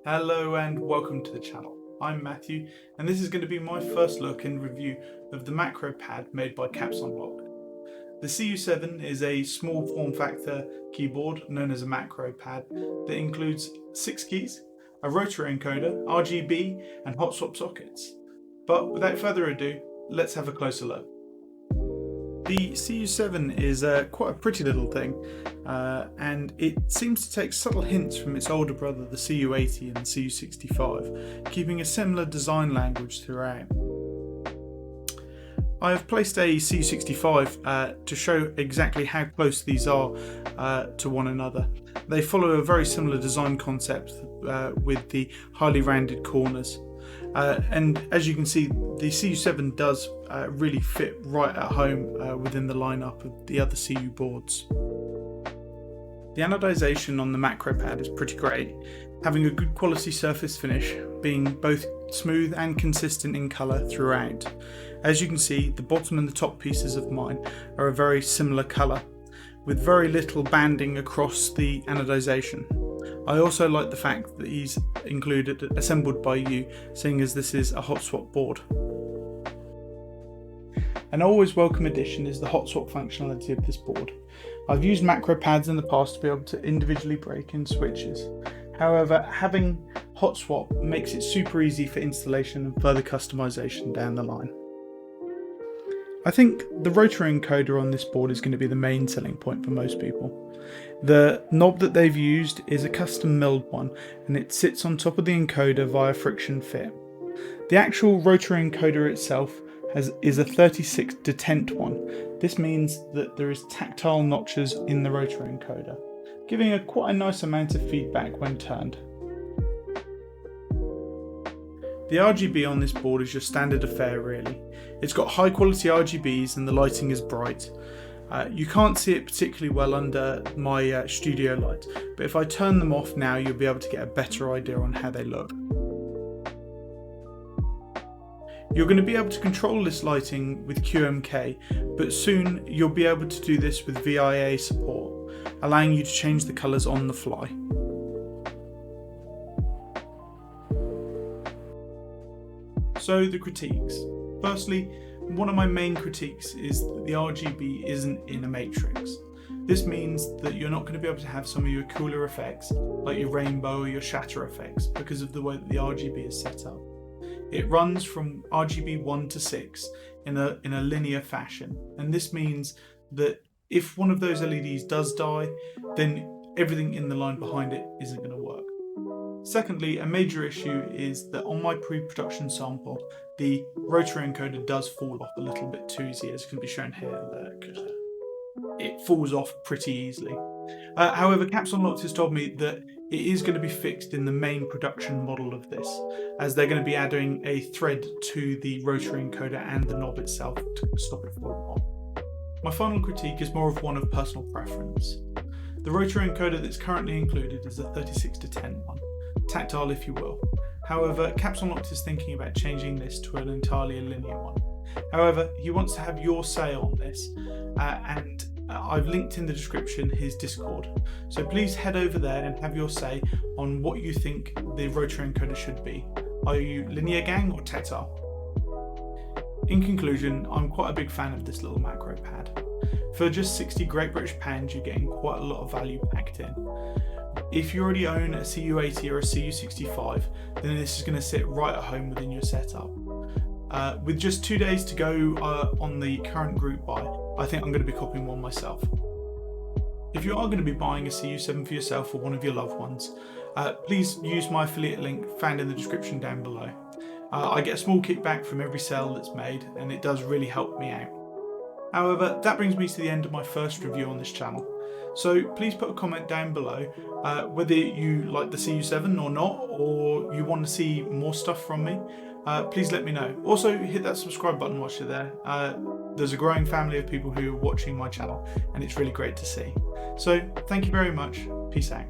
Hello and welcome to the channel. I'm Matthew and this is going to be my first look and review of the macro pad made by Caps Unlocked. The CU7 is a small form factor keyboard known as a macro pad that includes 6 keys, a rotary encoder, RGB and hot swap sockets. But without further ado, let's have a closer look. The CU7 is quite a pretty little thing, and it seems to take subtle hints from its older brother the CU80 and the CU65, keeping a similar design language throughout. I have placed a CU65 to show exactly how close these are to one another. They follow a very similar design concept with the highly rounded corners. And as you can see, the CU7 does really fit right at home within the lineup of the other CU boards. The anodization on the macro pad is pretty great, having a good quality surface finish, being both smooth and consistent in colour throughout. As you can see, the bottom and the top pieces of mine are a very similar colour, with very little banding across the anodization. I also like the fact that he's included assembled by you, seeing as this is a hot swap board. An always welcome addition is the hot swap functionality of this board. I've used macro pads in the past to be able to individually break in switches. However, having hot swap makes it super easy for installation and further customization down the line. I think the rotary encoder on this board is going to be the main selling point for most people. The knob that they've used is a custom milled one, and it sits on top of the encoder via friction fit. The actual rotary encoder itself is a 36 detent one. This means that there is tactile notches in the rotary encoder, giving quite a nice amount of feedback when turned. The RGB on this board is your standard affair really. It's got high quality RGBs and the lighting is bright. You can't see it particularly well under my studio light, but if I turn them off now you'll be able to get a better idea on how they look. You're going to be able to control this lighting with QMK, but soon you'll be able to do this with VIA support, allowing you to change the colours on the fly. So the critiques. Firstly, one of my main critiques is that the RGB isn't in a matrix. This means that you're not going to be able to have some of your cooler effects, like your rainbow or your shatter effects, because of the way that the RGB is set up. It runs from RGB 1 to 6 in a linear fashion, and this means that if one of those LEDs does die, then everything in the line behind it isn't going to work. Secondly, a major issue is that on my pre-production sample, the rotary encoder does fall off a little bit too easy, as can be shown here. It falls off pretty easily. However, Caps Unlocked has told me that it is going to be fixed in the main production model of this, as they're going to be adding a thread to the rotary encoder and the knob itself to stop it falling off. My final critique is more of one of personal preference. The rotary encoder that's currently included is a 36 to 10 one, tactile if you will. However, Caps Unlocked is thinking about changing this to an entirely linear one. However, he wants to have your say on this, and I've linked in the description his Discord. So please head over there and have your say on what you think the rotary encoder should be. Are you linear gang or tactile? In conclusion, I'm quite a big fan of this little macro pad. For just 60 Great British pounds, you're getting quite a lot of value packed in. If you already own a CU80 or a CU65, then this is going to sit right at home within your setup. With just 2 days to go on the current group buy, I think I'm going to be copying one myself. If you are going to be buying a CU7 for yourself or one of your loved ones, please use my affiliate link found in the description down below. I get a small kickback from every sale that's made, and it does really help me out. However, that brings me to the end of my first review on this channel. So please put a comment down below whether you like the CU7 or not, or you want to see more stuff from me. Please let me know. Also hit that subscribe button whilst you're there. There's a growing family of people who are watching my channel, and it's really great to see. So thank you very much. Peace out.